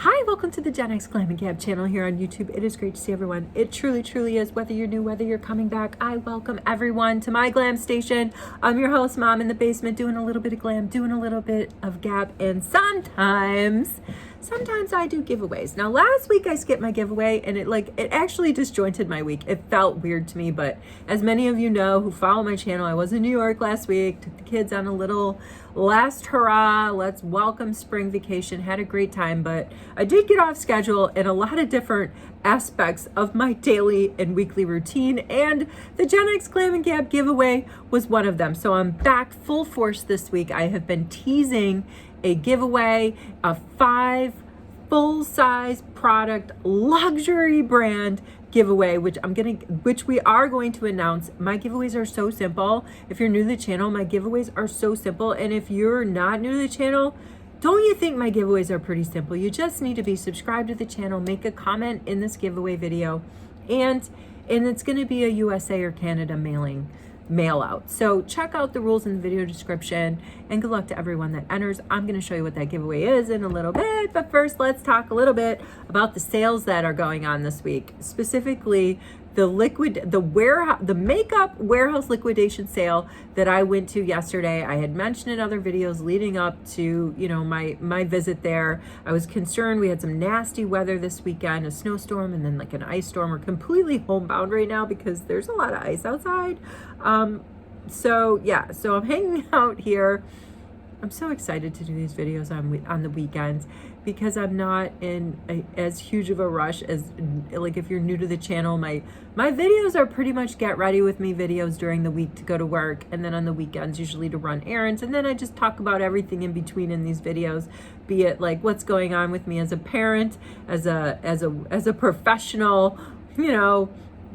Hi, welcome to the Gen X Glam and Gab channel here on YouTube. It is great to see everyone. It truly, truly is. Whether you're new, whether you're coming back, I welcome everyone to my glam station. I'm your host, Mom, in the basement, doing a little bit of glam, doing a little bit of Gab, and sometimes I do giveaways. Now, last week I skipped my giveaway, and it actually disjointed my week. It felt weird to me, but as many of you know who follow my channel, I was in New York last week, took the kids on a little last hurrah, let's welcome spring vacation, had a great time, but I did get off schedule in a lot of different aspects of my daily and weekly routine, and the Gen X Glam and Gab giveaway was one of them. So I'm back full force this week. I have been teasing a giveaway of 5 full-size product luxury brand giveaway, which we are going to announce. My giveaways are so simple. If you're new to the channel, my giveaways are so simple. And if you're not new to the channel, don't you think my giveaways are pretty simple? You just need to be subscribed to the channel, make a comment in this giveaway video, and it's going to be a USA or Canada mail out. So check out the rules in the video description, and good luck to everyone that enters. I'm going to show you what that giveaway is in a little bit, but first let's talk a little bit about the sales that are going on this week, specifically the makeup warehouse liquidation sale that I went to yesterday. I had mentioned in other videos leading up to, my visit there. I was concerned. We had some nasty weather this weekend, a snowstorm and then like an ice storm. We're completely homebound right now because there's a lot of ice outside. So I'm hanging out here. I'm so excited to do these videos on the weekends because I'm not in as huge of a rush as, like, if you're new to the channel, my videos are pretty much get ready with me videos during the week to go to work, and then on the weekends usually to run errands, and then I just talk about everything in between in these videos, be it like what's going on with me as a parent, as a professional,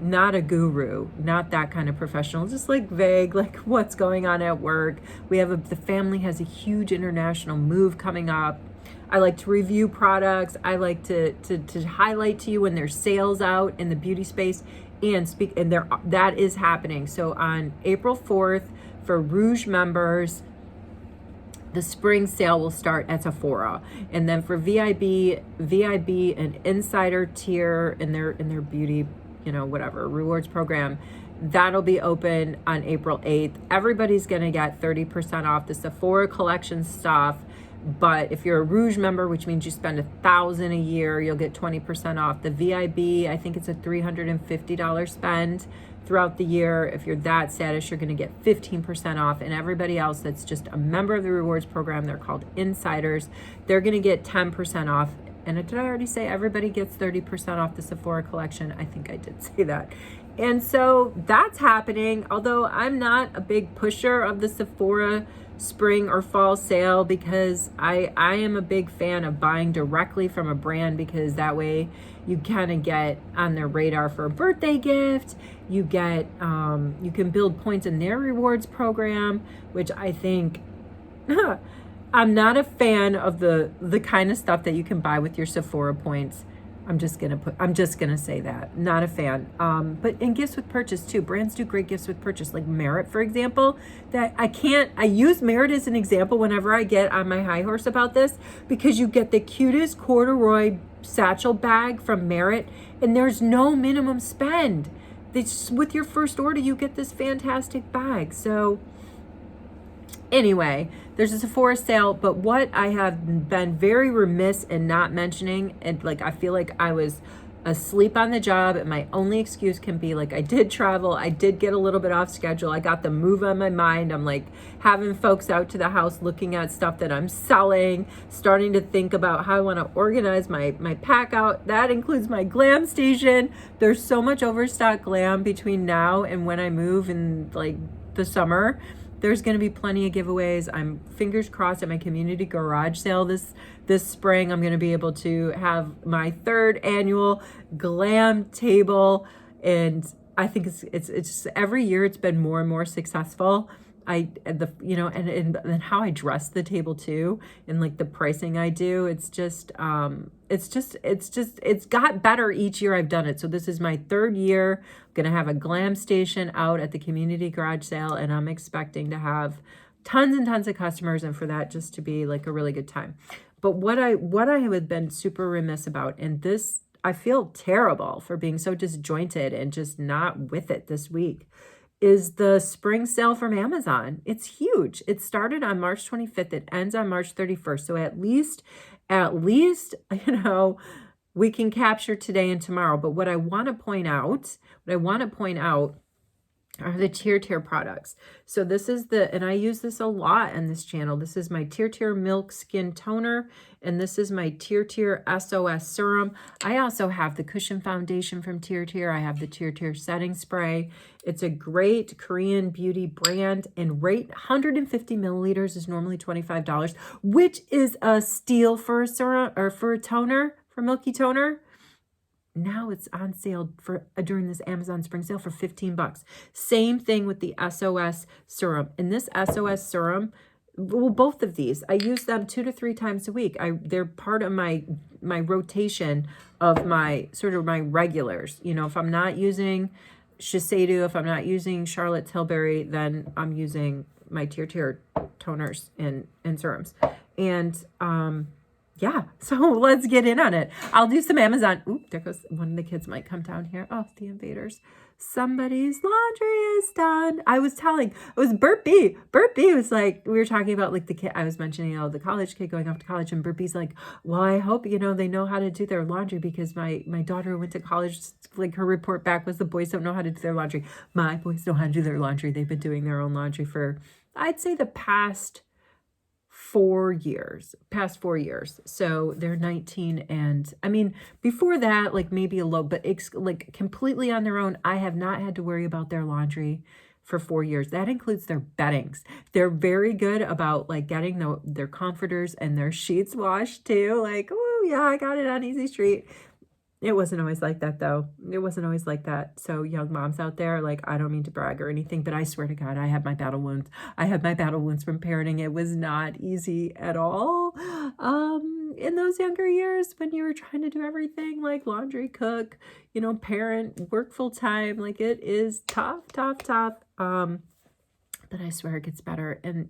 not a guru, not that kind of professional, just like vague, like what's going on at work. The family has a huge international move coming up. I like to review products. I like to highlight to you when there's sales out in the beauty space and speak, and that is happening. So on April 4th, for Rouge members, the spring sale will start at Sephora, and then for VIB and Insider tier in their beauty, whatever rewards program, that'll be open on April 8th. Everybody's gonna get 30% off the Sephora collection stuff, but if you're a Rouge member, which means you spend $1,000 a year, you'll get 20% off. The VIB, I think it's a $350 spend throughout the year. If you're that status, you're gonna get 15% off, and everybody else that's just a member of the rewards program, they're called Insiders, they're gonna get 10% off. And did I already say everybody gets 30% off the Sephora collection? I think I did say that. And so that's happening, although I'm not a big pusher of the Sephora spring or fall sale, because I am a big fan of buying directly from a brand, because that way you kind of get on their radar for a birthday gift. You get, you can build points in their rewards program, which I think... I'm not a fan of the kind of stuff that you can buy with your Sephora points. I'm just gonna say that. Not a fan. But in gifts with purchase too, brands do great gifts with purchase, like Merit, for example. I use Merit as an example whenever I get on my high horse about this, because you get the cutest corduroy satchel bag from Merit, and there's no minimum spend. With your first order, you get this fantastic bag. So anyway, there's a Sephora sale, but what I have been very remiss in not mentioning, and I feel like I was asleep on the job, and my only excuse can be I did travel, I did get a little bit off schedule, I got the move on my mind. I'm having folks out to the house looking at stuff that I'm selling, starting to think about how I want to organize my pack out. That includes my glam station. There's so much overstock glam between now and when I move in the summer. There's going to be plenty of giveaways. I'm fingers crossed at my community garage sale this spring. I'm going to be able to have my 3rd annual glam table, and I think it's just every year it's been more and more successful. And how I dress the table too, and the pricing I do, it's got better each year I've done it. So this is my 3rd year. I'm gonna have a glam station out at the community garage sale, and I'm expecting to have tons and tons of customers, and for that just to be a really good time. But what I have been super remiss about, and this, I feel terrible for being so disjointed and just not with it this week, is the spring sale from Amazon. It's huge. It started on March 25th. It ends on March 31st. So at least, you know, we can capture today and tomorrow. But what I want to point out are the tier products. So this is and I use this a lot on this channel. This is my tier milk skin toner, and this is my tier SOS serum. I also have the cushion foundation from tier. I have the tier setting spray. It's a great Korean beauty brand, and rate 150 milliliters is normally $25, which is a steal for a serum or for a toner, for milky toner. Now it's on sale for during this Amazon spring sale for 15 bucks. Same thing with the SOS serum. And this SOS serum, well, both of these, I use them 2 to 3 times a week. They're part of my rotation of my sort of my regulars. You know, if I'm not using Shiseido, if I'm not using Charlotte Tilbury, then I'm using my tier toners and serums. And yeah, so let's get in on it. I'll do some Amazon. Oop, there goes one of the kids might come down here. Oh, the invaders. Somebody's laundry is done. It was Bert B. Bert B was like, we were talking about like the kid, I was mentioning, the college kid going off to college, and Bert B's like, well, I hope, they know how to do their laundry, because my daughter went to college, like her report back was the boys don't know how to do their laundry. My boys know how to do their laundry. They've been doing their own laundry for, I'd say, the past 4 years. So they're 19, and I mean, before that, like maybe a little, but like completely on their own. I have not had to worry about their laundry for 4 years. That includes their beddings. They're very good about like getting their comforters and their sheets washed too. Like, oh yeah, I got it on Easy Street. It wasn't always like that, though. It wasn't always like that. So young moms out there, like, I don't mean to brag or anything, but I swear to God, I have my battle wounds. I have my battle wounds from parenting. It was not easy at all. In those younger years when you were trying to do everything, like laundry, cook, parent, work full time, like it is tough. But I swear it gets better. And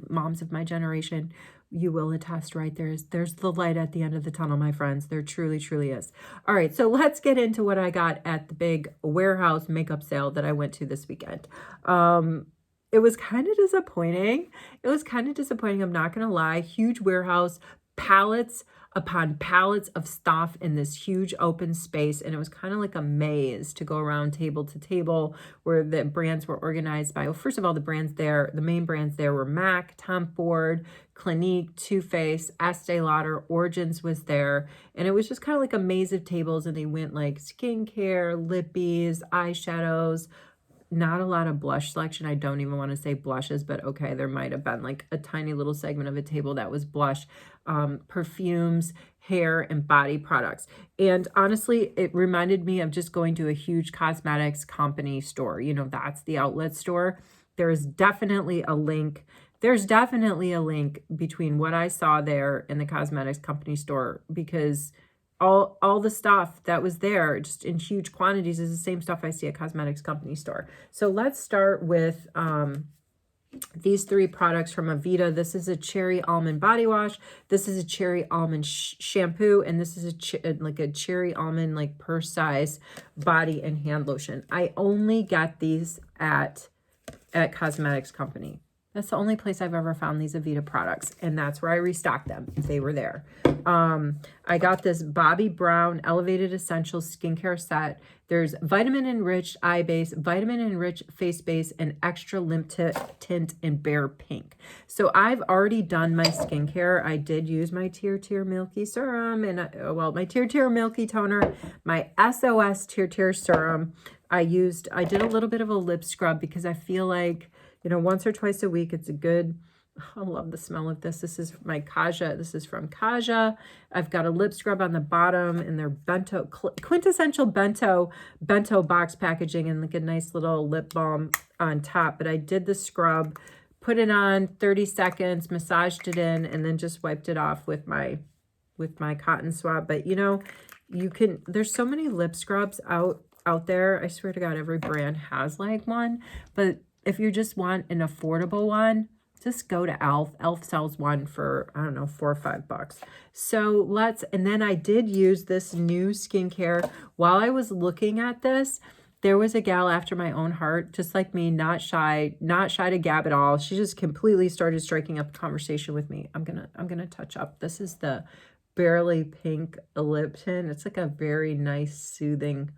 moms of my generation, you will attest, right? There's the light at the end of the tunnel, my friends. There truly is. All right, so let's get into what I got at the big warehouse makeup sale that I went to this weekend. It was kind of disappointing. I'm not going to lie. Huge warehouse, pallets upon pallets of stuff in this huge open space. And it was kind of like a maze to go around table to table, where the brands were organized by, well, first of all, the main brands there were MAC, Tom Ford, Clinique, Too Faced, Estee Lauder, Origins was there. And it was just kind of like a maze of tables, and they went like skincare, lippies, eyeshadows, not a lot of blush selection. I don't even want to say blushes, but okay, there might have been like a tiny little segment of a table that was blush, perfumes, hair, and body products. And honestly, it reminded me of just going to a huge cosmetics company store. That's the outlet store. There's definitely a link between what I saw there and the cosmetics company store, because all the stuff that was there just in huge quantities is the same stuff I see at cosmetics company store. So let's start with these 3 products from Aveda. This is a cherry almond body wash. This is a cherry almond shampoo. And this is a cherry almond, like purse size body and hand lotion. I only got these at cosmetics company. That's the only place I've ever found these Aveda products, and that's where I restocked them if they were there. I got this Bobbi Brown Elevated Essentials skincare set. There's vitamin enriched eye base, vitamin enriched face base, and extra lip tint in Bare Pink. So I've already done my skincare. I did use my tier milky serum and my tier milky toner, my SOS tier serum. I did a little bit of a lip scrub because I feel like, once or twice a week, it's a good, I love the smell of this. This is my Kaja. This is from Kaja. I've got a lip scrub on the bottom in their quintessential bento box packaging, and like a nice little lip balm on top. But I did the scrub, put it on 30 seconds, massaged it in, and then just wiped it off with my cotton swab. But there's so many lip scrubs out there. I swear to God, every brand has like one. But if you just want an affordable one, just go to Elf. Elf sells one for, I don't know, $4 or $5. So and then I did use this new skincare. While I was looking at this, there was a gal after my own heart, just like me, not shy to gab at all. She just completely started striking up a conversation with me. I'm gonna touch up. This is the Barely Pink lip tint. It's like a very nice, soothing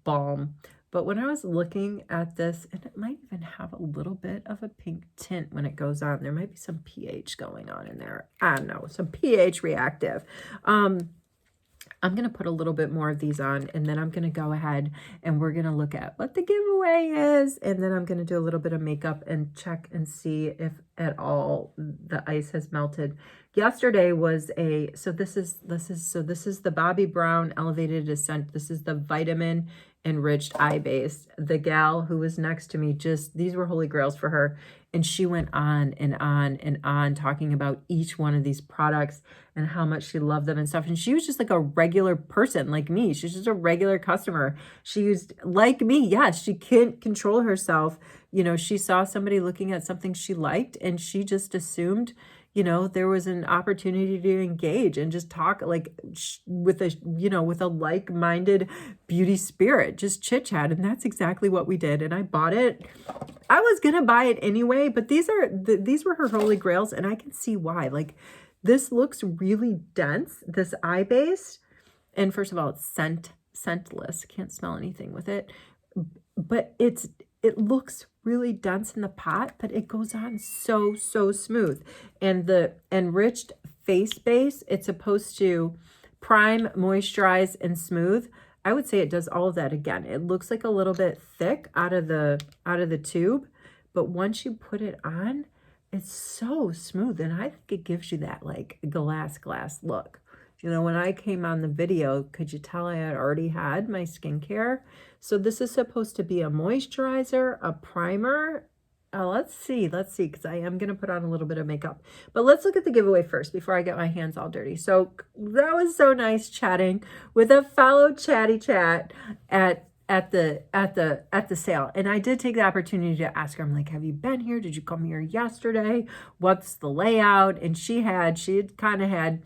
balm. But when I was looking at this, and it might even have a little bit of a pink tint when it goes on. There might be some pH going on in there. I don't know, some pH reactive. I'm going to put a little bit more of these on, and then I'm going to go ahead and we're going to look at what the giveaway is. And then I'm going to do a little bit of makeup and check and see if at all the ice has melted. Yesterday was so this is the Bobbi Brown Elevated Ascent. This is the vitamin enriched eye base. The gal who was next to me, these were holy grails for her. And she went on and on and on talking about each one of these products and how much she loved them and stuff. And she was just like a regular person like me. She's just a regular customer. She used, like me, yes, she can't control herself. You know, she saw somebody looking at something she liked and she just assumed, you know, there was an opportunity to engage and just talk like with a like-minded beauty spirit, just chit chat. And that's exactly what we did. And I bought it. I was going to buy it anyway, but these were her holy grails. And I can see why. Like, this looks really dense, this eye base. And first of all, it's scentless. Can't smell anything with it, but it looks really dense in the pot, but it goes on so smooth. And the enriched face base, it's supposed to prime, moisturize, and smooth. I would say it does all of that again. It looks like a little bit thick out of the tube, but once you put it on, it's so smooth. And I think it gives you that like glass look. You know, when I came on the video, could you tell I had already had my skincare? So this is supposed to be a moisturizer, a primer. Let's see, because I am going to put on a little bit of makeup. But let's look at the giveaway first before I get my hands all dirty. So that was so nice chatting with a fellow chatty chat at the sale. And I did take the opportunity to ask her, I'm like, have you been here? Did you come here yesterday? What's the layout? And she had a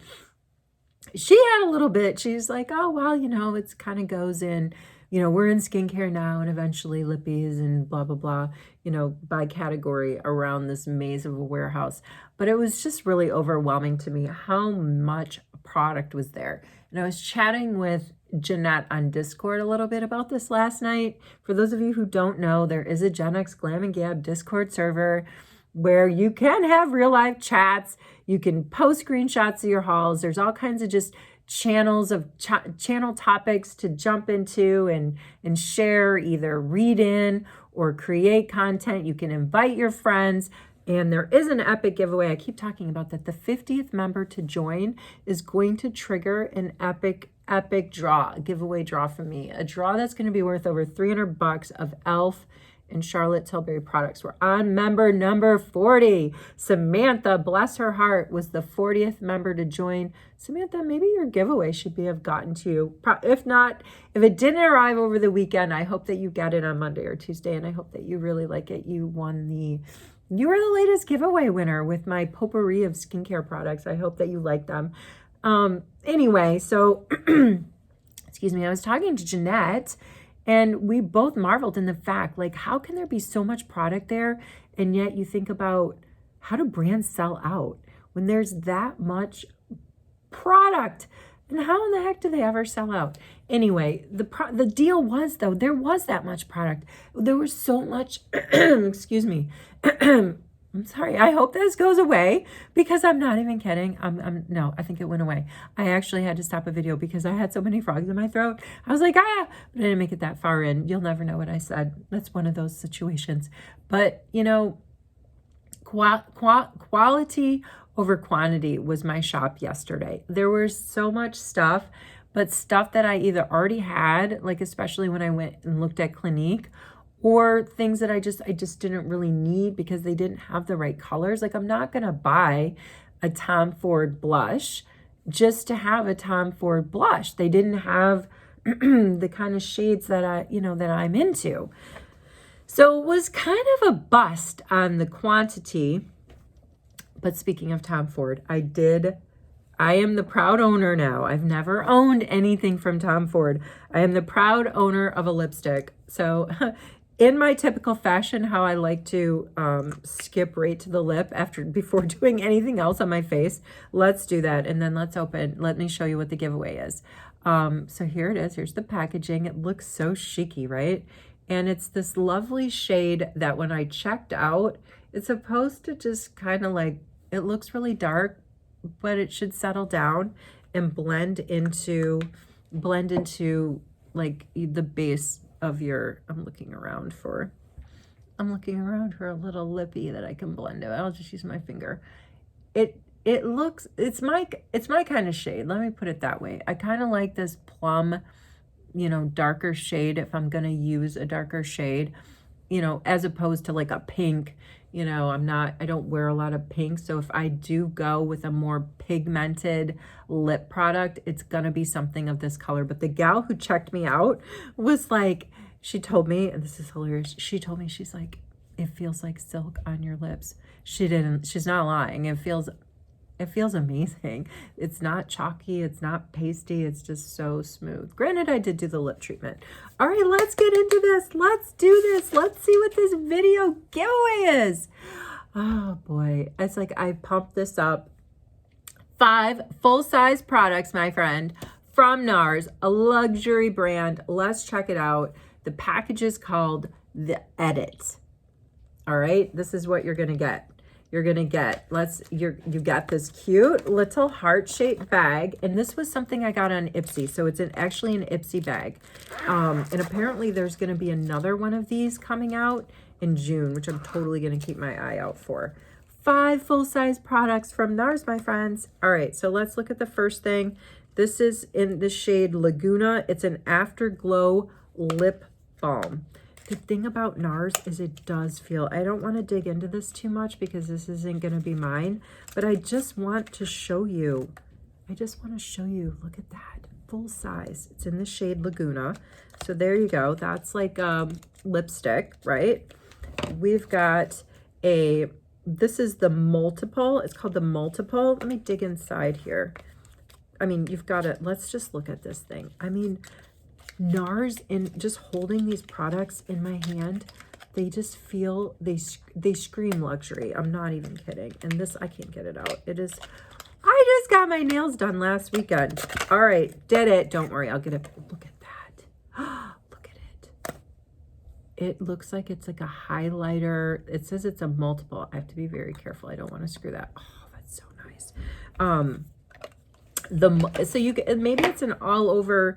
little bit. She's like, oh, well, you know, it's kind of goes in, you know, we're in skincare now and eventually lippies and blah, blah, blah, you know, by category around this maze of a warehouse. But it was just really overwhelming to me how much product was there. And I was chatting with Jeanette on Discord a little bit about this last night. For those of you who don't know, there is a Gen X Glam and Gab Discord server where you can have real life chats. You can post screenshots of your hauls. There's all kinds of just channels of channel topics to jump into and share, either read in or create content. You can invite your friends. And there is an epic giveaway. I keep talking about that. The 50th member to join is going to trigger an epic draw, a giveaway draw from me. A draw that's going to be worth over $300 of Elf and Charlotte Tilbury products. We're on member number 40. Samantha, bless her heart, was the 40th member to join. Samantha, maybe your giveaway should have gotten to you. If not, if it didn't arrive over the weekend, I hope that you get it on Monday or Tuesday, and I hope that you really like it. You were the latest giveaway winner with my potpourri of skincare products. I hope that you like them. Anyway, so, excuse me, I was talking to Jeanette, and we both marveled in the fact, like, how can there be so much product there? And yet you think about how do brands sell out when there's that much product? And how in the heck do they ever sell out? Anyway, the deal was, though, there was that much product. There was so much, excuse me. I'm sorry. I hope this goes away because I'm not even kidding. No, I think it went away. I actually had to stop a video because I had so many frogs in my throat. I was like, but I didn't make it that far in. You'll never know what I said. That's one of those situations. But, you know, quality over quantity was my shop yesterday. There was so much stuff, but stuff that I either already had, like especially when I went and looked at Clinique, or things that I just didn't really need because they didn't have the right colors. Like, I'm not going to buy a Tom Ford blush just to have a Tom Ford blush. They didn't have the kind of shades that I'm into. So it was kind of a bust on the quantity But speaking of Tom Ford, I am the proud owner now. I've never owned anything from Tom Ford. I am the proud owner of a lipstick. So in my typical fashion, how I like to skip right to the lip before doing anything else on my face, let's do that. And then let me show you what the giveaway is. So here it is. Here's the packaging. It looks so chicy, right? And it's this lovely shade that when I checked out, it's supposed to just kind of like, it looks really dark, but it should settle down and blend into like the base of your, I'm looking around for a little lippy that I can blend it. I'll just use my finger. It's my kind of shade. Let me put it that way. I kind of like this plum, darker shade if I'm going to use a darker shade, as opposed to like a pink. I don't wear a lot of pink. So if I do go with a more pigmented lip product, it's going to be something of this color. But the gal who checked me out was like, she told me, and this is hilarious. She told me, she's like, it feels like silk on your lips. She's not lying. It feels amazing. It's not chalky. It's not pasty. It's just so smooth. Granted, I did do the lip treatment. All right, let's get into this. Let's do this. Let's see what this video giveaway is. Oh boy. It's like I pumped this up. 5 full-size products, my friend, from NARS, a luxury brand. Let's check it out. The package is called The Edit. All right, this is what you're going to get. You're going to get, you got this cute little heart-shaped bag. And this was something I got on Ipsy. So it's actually an Ipsy bag. And apparently there's going to be another one of these coming out in June, which I'm totally going to keep my eye out for. 5 full-size products from NARS, my friends. All right, so let's look at the first thing. This is in the shade Laguna. It's an Afterglow lip balm. The thing about NARS is it does feel, I don't want to dig into this too much because this isn't going to be mine, but I just want to show you. Look at that. Full size. It's in the shade Laguna. So there you go. That's like lipstick, right? We've got this is the multiple. It's called the multiple. Let me dig inside here. I mean, you've got it. Let's just look at this thing. I mean, NARS, and just holding these products in my hand, they just feel, they scream luxury. I'm not even kidding. And this, I can't get it out. I just got my nails done last weekend. All right, did it. Don't worry, I'll get it. Look at that. Look at it. It looks like it's like a highlighter. It says it's a multiple. I have to be very careful. I don't want to screw that. Oh, that's so nice. So you can, maybe it's an all over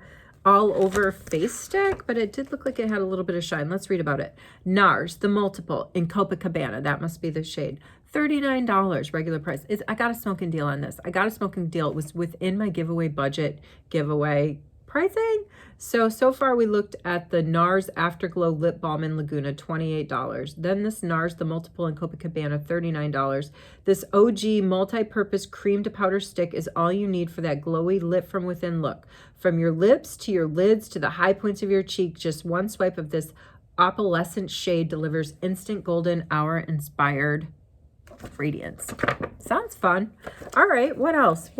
face stick, but it did look like it had a little bit of shine. Let's read about it. NARS, the multiple in Copacabana. That must be the shade. $39 regular price. I got a smoking deal on this. I got a smoking deal. It was within my giveaway budget, giveaway pricing. So far we looked at the NARS Afterglow Lip Balm in Laguna, $28. Then this NARS, the multiple in Copacabana, $39. This OG multi-purpose cream to powder stick is all you need for that glowy lip from within look. From your lips to your lids to the high points of your cheek, just one swipe of this opalescent shade delivers instant golden hour inspired radiance. Sounds fun. All right, what else?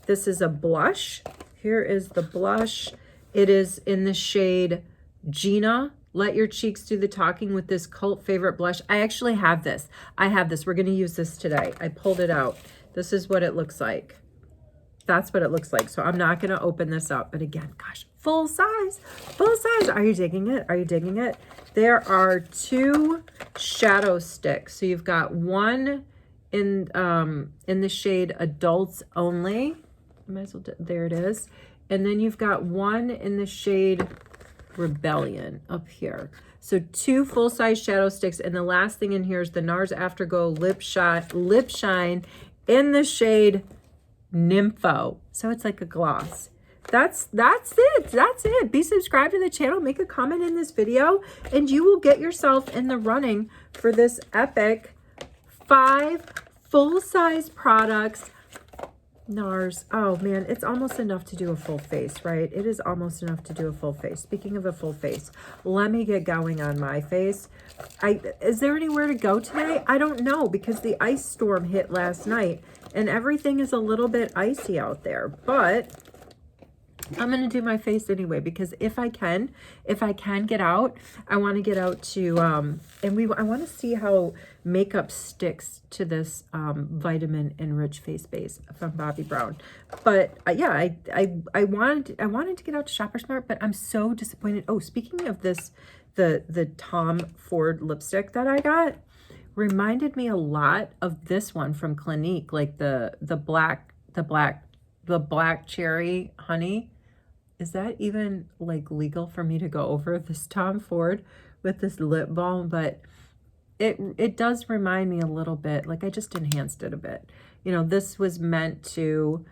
This is a blush. Here is the blush. It is in the shade Gina. Let your cheeks do the talking with this cult favorite blush. I actually have this. We're going to use this today. I pulled it out. This is what it looks like. That's what it looks like. So I'm not going to open this up. But again, gosh, full size. Are you digging it? There are 2 shadow sticks. So you've got one in the shade Adults Only. Might as well, there it is. And then you've got one in the shade Rebellion up here. So 2 full-size shadow sticks. And the last thing in here is the NARS Afterglow Lip Shine in the shade Nympho. So it's like a gloss. That's it. Be subscribed to the channel. Make a comment in this video. And you will get yourself in the running for this epic 5 full-size products NARS. Oh man, it's almost enough to do a full face, right? It is almost enough to do a full face. Speaking of a full face, let me get going on my face. Is there anywhere to go today? I don't know, because the ice storm hit last night and everything is a little bit icy out there, but I'm going to do my face anyway, because if I can get out, I want to get out to, I want to see how makeup sticks to this vitamin enriched face base from Bobbi Brown. But yeah, I wanted to get out to Shoppers Mart, but I'm so disappointed. Oh, speaking of this, the Tom Ford lipstick that I got reminded me a lot of this one from Clinique, like the black cherry honey. Is that even like legal for me to go over this Tom Ford with this lip balm? But it does remind me a little bit, like I just enhanced it a bit. You know, this is meant to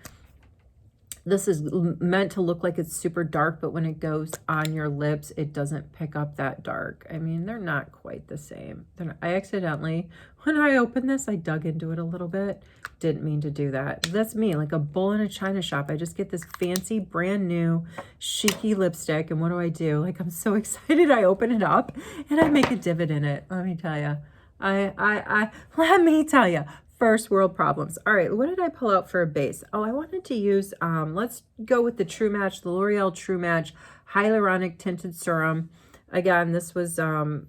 look like it's super dark, but when it goes on your lips, it doesn't pick up that dark. I mean, they're not quite the same. I accidentally, when I opened this, I dug into it a little bit. Didn't mean to do that. That's me, like a bull in a china shop. I just get this fancy, brand new, chic-y lipstick, and what do? Like, I'm so excited. I open it up, and I make a divot in it. Let me tell you. Let me tell you. First world problems. All right, what did I pull out for a base? Oh, I wanted to use, let's go with the True Match, the L'Oreal True Match Hyaluronic Tinted Serum. Again, this was,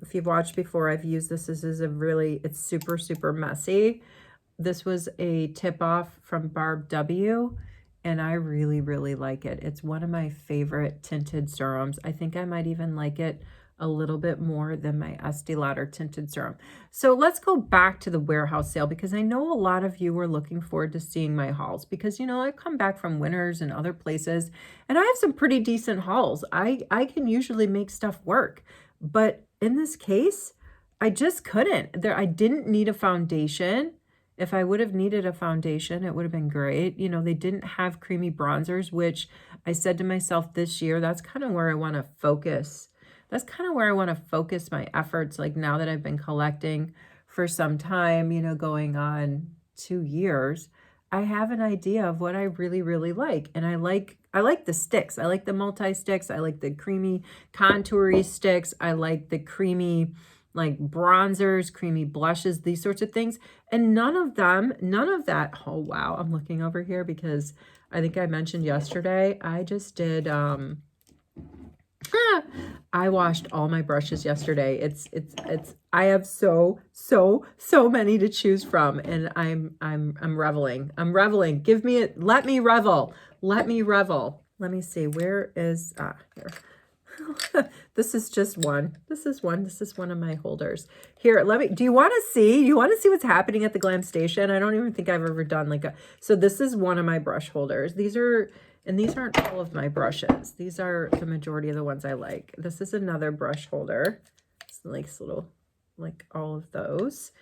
if you've watched before, I've used this. This is it's super, super messy. This was a tip-off from Barb W, and I really, really like it. It's one of my favorite tinted serums. I think I might even like it a little bit more than my Estee Lauder tinted serum. So let's go back to the warehouse sale, because I know a lot of you were looking forward to seeing my hauls, because, you know, I come back from Winners and other places and I have some pretty decent hauls. I can usually make stuff work, but in this case, I just couldn't. I didn't need a foundation. If I would have needed a foundation, it would have been great. You know, they didn't have creamy bronzers, which I said to myself this year, that's kind of where I want to focus. That's kind of where I want to focus my efforts. Like, now that I've been collecting for some time, you know, going on 2 years, I have an idea of what I really, really like. And I like the sticks. I like the multi-sticks. I like the creamy contoury sticks. I like the creamy, like, bronzers, creamy blushes, these sorts of things. And none of that, oh wow, I'm looking over here because I think I mentioned yesterday, I just did, I washed all my brushes yesterday. I have so many to choose from, and I'm reveling. Let me revel. Let me see, where is, here. This is just one. This is one of my holders. Here, do you want to see what's happening at the Glam Station? I don't even think I've ever done so this is one of my brush holders. These aren't all of my brushes. These are the majority of the ones I like. This is another brush holder. It's nice little, like, all of those.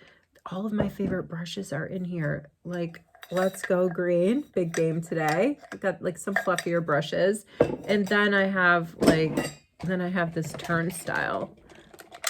All of my favorite brushes are in here. Like, Let's Go Green, big game today. I've got like some fluffier brushes. And then I have this turnstile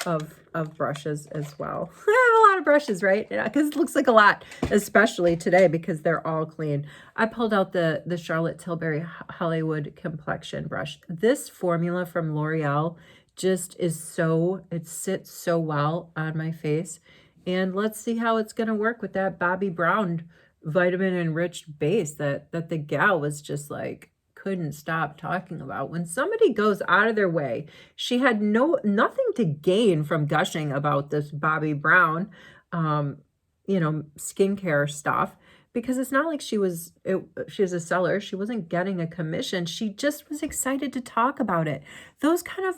of brushes as well. I have a lot of brushes, right? Yeah, because it looks like a lot, especially today because they're all clean. I pulled out the Charlotte Tilbury Hollywood Complexion brush. This formula from L'Oreal just it sits so well on my face. And let's see how it's going to work with that Bobbi Brown vitamin enriched base that the gal was just like, couldn't stop talking about. When somebody goes out of their way, she had nothing to gain from gushing about this Bobbi Brown, skincare stuff, because it's not like she was a seller. She wasn't getting a commission. She just was excited to talk about it. Those kind of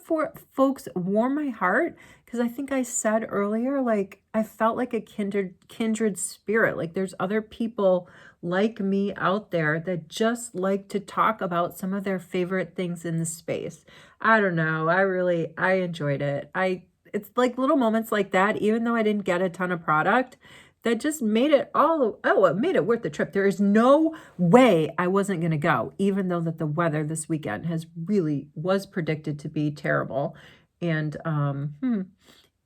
folks warm my heart, because I think I said earlier, like, I felt like a kindred spirit. Like, there's other people like me out there that just like to talk about some of their favorite things in the space. I don't know. I enjoyed it. It's like little moments like that, even though I didn't get a ton of product, that just made it it made it worth the trip. There is no way I wasn't going to go, even though that the weather this weekend was predicted to be terrible. And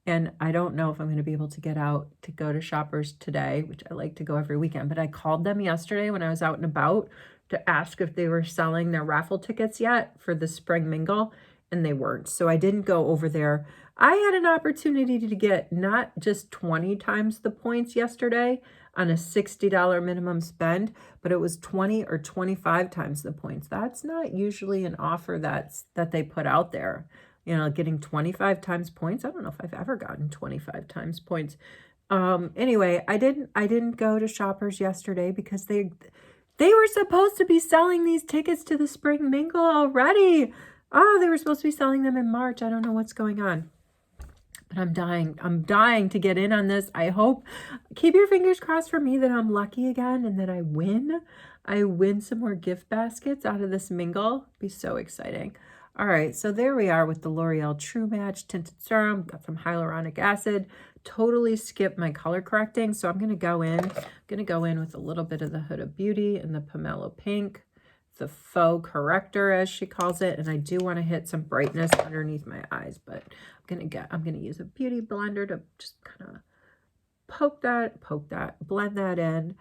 And I don't know if I'm going to be able to get out to go to Shoppers today, which I like to go every weekend. But I called them yesterday when I was out and about to ask if they were selling their raffle tickets yet for the spring mingle, and they weren't. So I didn't go over there. I had an opportunity to get not just 20 times the points yesterday on a $60 minimum spend, but it was 20 or 25 times the points. That's not usually an offer that they put out there. You know, getting 25 times points. I don't know if I've ever gotten 25 times points. Anyway, I didn't go to Shoppers yesterday because they were supposed to be selling these tickets to the spring mingle already. Oh, they were supposed to be selling them in March. I don't know what's going on. But I'm dying to get in on this. I hope, keep your fingers crossed for me that I'm lucky again and that I win some more gift baskets out of this mingle. It'd be so exciting. All right, so there we are with the L'Oreal True Match Tinted Serum. Got some hyaluronic acid. Totally skipped my color correcting, so I'm going to go in with a little bit of the Huda Beauty and the Pomelo Pink, the faux corrector as she calls it, and I do want to hit some brightness underneath my eyes, but I'm going to use a beauty blender to just kind of poke that, blend that in.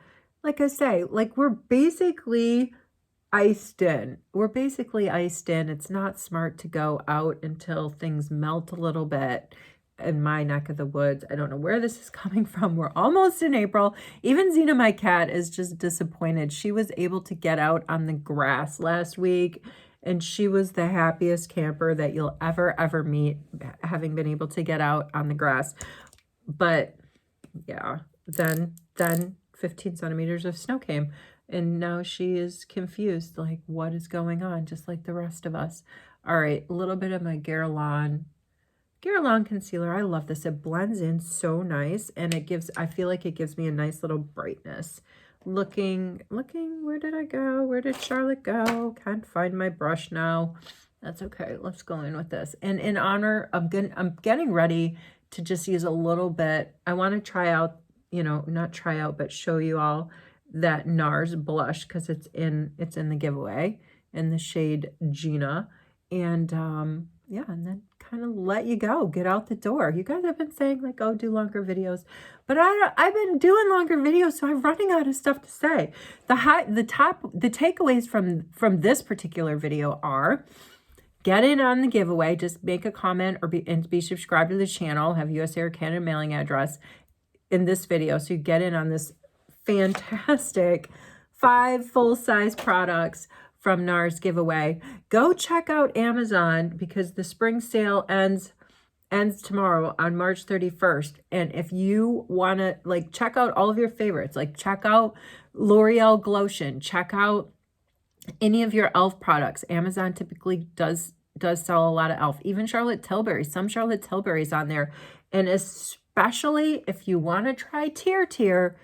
Like I say, like we're basically iced in. It's not smart to go out until things melt a little bit in my neck of the woods. I don't know where this is coming from. We're almost in April. Even Xena, my cat, is just disappointed. She was able to get out on the grass last week, and she was the happiest camper that you'll ever meet, having been able to get out on the grass. But yeah, then 15 centimeters of snow came. And now she is confused, like, what is going on, just like the rest of us. All right, a little bit of my Guerlain concealer. I love this. It blends in so nice, and I feel like it gives me a nice little brightness. Looking, where did I go? Where did Charlotte go? Can't find my brush now. That's okay. Let's go in with this. And in honor, I'm getting ready to just use a little bit. I want to try out, not try out, but show you all that NARS blush because it's in the giveaway in the shade Gina. And yeah, and then kind of let you go, get out the door. You guys have been saying like, oh, do longer videos, but I've been doing longer videos, so I'm running out of stuff to say. The takeaways from this particular video are: get in on the giveaway, just make a comment or be subscribed to the channel, have USA or Canada mailing address in this video, so you get in on this fantastic 5 full-size products from NARS giveaway. Go check out Amazon because the spring sale ends tomorrow on March 31st. And if you want to check out all of your favorites, check out L'Oreal Glotion, check out any of your e.l.f. products. Amazon typically does sell a lot of e.l.f. Even Charlotte Tilbury, some Charlotte Tilbury's on there. And especially if you want to try Tier,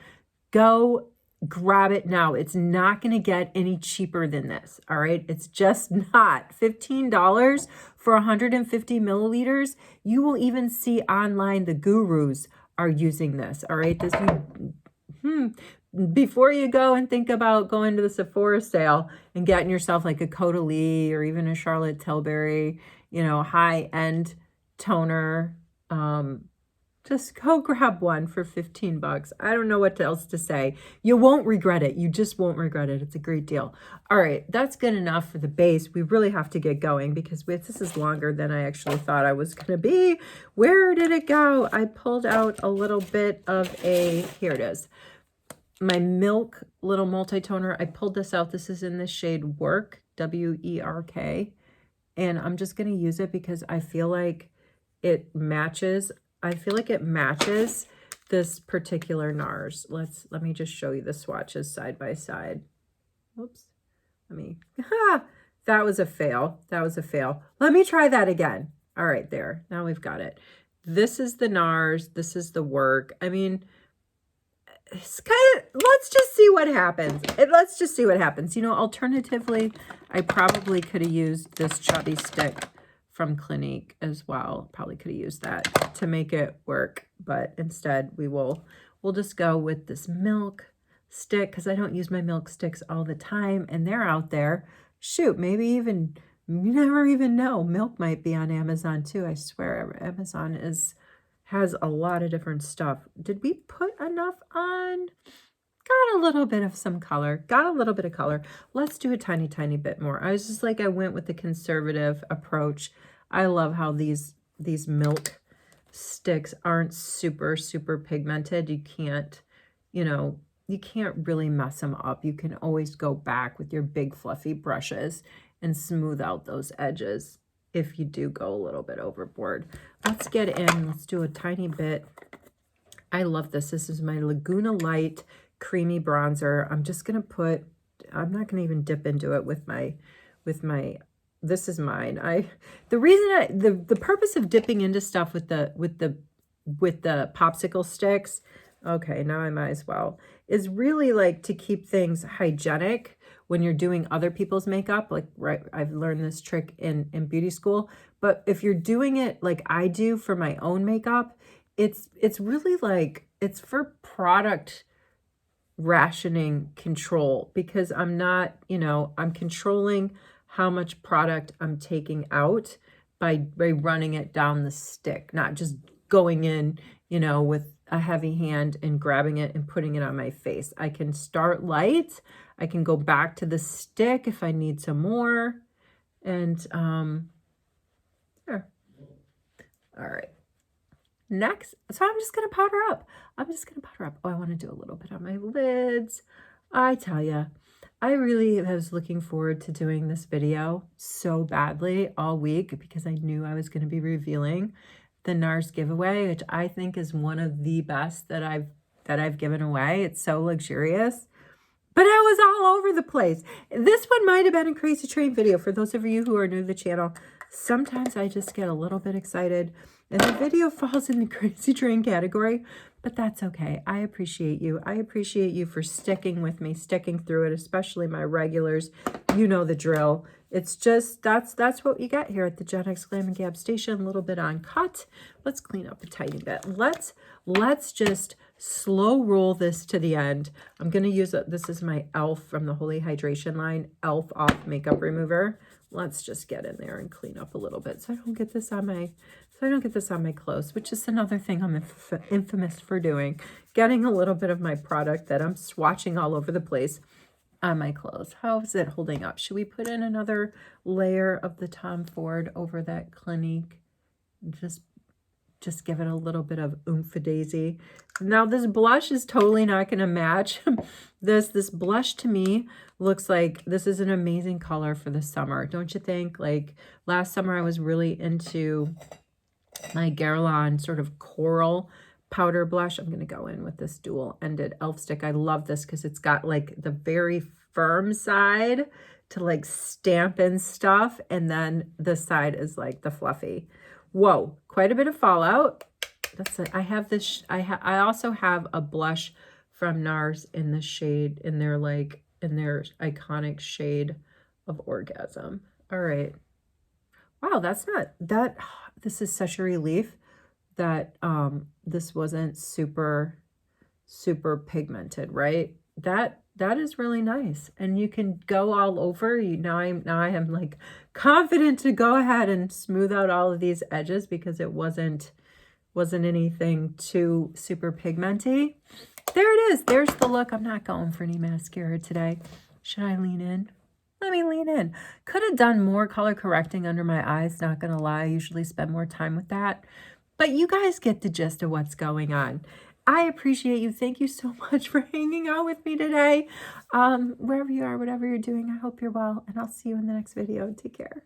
go grab it now. It's not going to get any cheaper than this. All right. It's just not. $15 for 150 milliliters. You will even see online the gurus are using this. All right. Before you go and think about going to the Sephora sale and getting yourself like a Caudalie or even a Charlotte Tilbury, high-end toner, just go grab one for $15. I don't know what else to say. You won't regret it. You just won't regret it. It's a great deal. All right, that's good enough for the base. We really have to get going because this is longer than I actually thought I was going to be. Where did it go? I pulled out a little bit of here it is. My Milk little multi-toner. I pulled this out. This is in the shade Work, W-E-R-K. And I'm just going to use it because I feel like it matches. This particular NARS. Let me just show you the swatches side by side. Whoops. That was a fail. Let me try that again. All right, there. Now we've got it. This is the NARS. This is the Work. It's let's just see what happens. Alternatively, I probably could have used this chubby stick from Clinique as well. Probably could have used that to make it work, but instead we'll just go with this Milk stick because I don't use my Milk sticks all the time, and they're out there. Shoot, maybe even you never even know. Milk might be on Amazon too. I swear Amazon is has a lot of different stuff. Did we put enough on? Got a little bit of some color. Got a little bit of color. Let's do a tiny, tiny bit more. I was just like, I went with the conservative approach. I love how these milk sticks aren't super, super pigmented. You can't, you know, you can't really mess them up. You can always go back with your big fluffy brushes and smooth out those edges if you do go a little bit overboard. Let's get in. Let's do a tiny bit. I love this. This is my Laguna Light creamy bronzer. I'm just going to put, I'm not going to even dip into it with my, this is mine. The reason the purpose of dipping into stuff with the popsicle sticks, okay, now I might as well, is really like to keep things hygienic when you're doing other people's makeup. Like, right, I've learned this trick in beauty school, but if you're doing it like I do for my own makeup, it's really like, it's for product rationing control, because I'm not, you know, I'm controlling how much product I'm taking out by running it down the stick, not just going in, you know, with a heavy hand and grabbing it and putting it on my face. I can start light. I can go back to the stick if I need some more. And there. All right. Next, so I'm just going to powder up. I'm just going to powder up. Oh, I want to do a little bit on my lids. I tell you, I really was looking forward to doing this video so badly all week, because I knew I was going to be revealing the NARS giveaway, which I think is one of the best that I've given away. It's so luxurious. But I was all over the place. This one might have been a crazy train video. For those of you who are new to the channel, sometimes I just get a little bit excited and the video falls in the crazy train category, but that's okay. I appreciate you. I appreciate you for sticking with me, sticking through it, especially my regulars. You know the drill. It's just, that's what you get here at the Gen X Glam and Gab Station. A little bit on cut. Let's clean up a tiny bit. Let's just slow roll this to the end. I'm going to use this is my e.l.f. from the Holy Hydration line, e.l.f. Off Makeup Remover. Let's just get in there and clean up a little bit so I don't get this on my clothes, which is another thing I'm infamous for doing, getting a little bit of my product that I'm swatching all over the place on my clothes. How is it holding up? Should we put in another layer of the Tom Ford over that Clinique? Just give it a little bit of oomph-a-daisy. Now this blush is totally not going to match. This blush to me looks like this is an amazing color for the summer. Don't you think? Like last summer I was really into my Guerlain sort of coral powder blush. I'm going to go in with this dual-ended e.l.f. stick. I love this because it's got like the very firm side to like stamp in stuff, and then the side is like the fluffy. Whoa, quite a bit of fallout. That's it. I have this. I also have a blush from NARS in the shade, in their iconic shade of Orgasm. All right. Wow, that's not that. This is such a relief that this wasn't super pigmented, right? That is really nice, and you can go all over. Now I am like confident to go ahead and smooth out all of these edges because it wasn't anything too super pigmenty. There it is. There's the look. I'm not going for any mascara today. Should I lean in? Let me lean in. Could have done more color correcting under my eyes, not gonna lie. I usually spend more time with that. But you guys get the gist of what's going on. I appreciate you. Thank you so much for hanging out with me today. Wherever you are, whatever you're doing, I hope you're well, and I'll see you in the next video. Take care.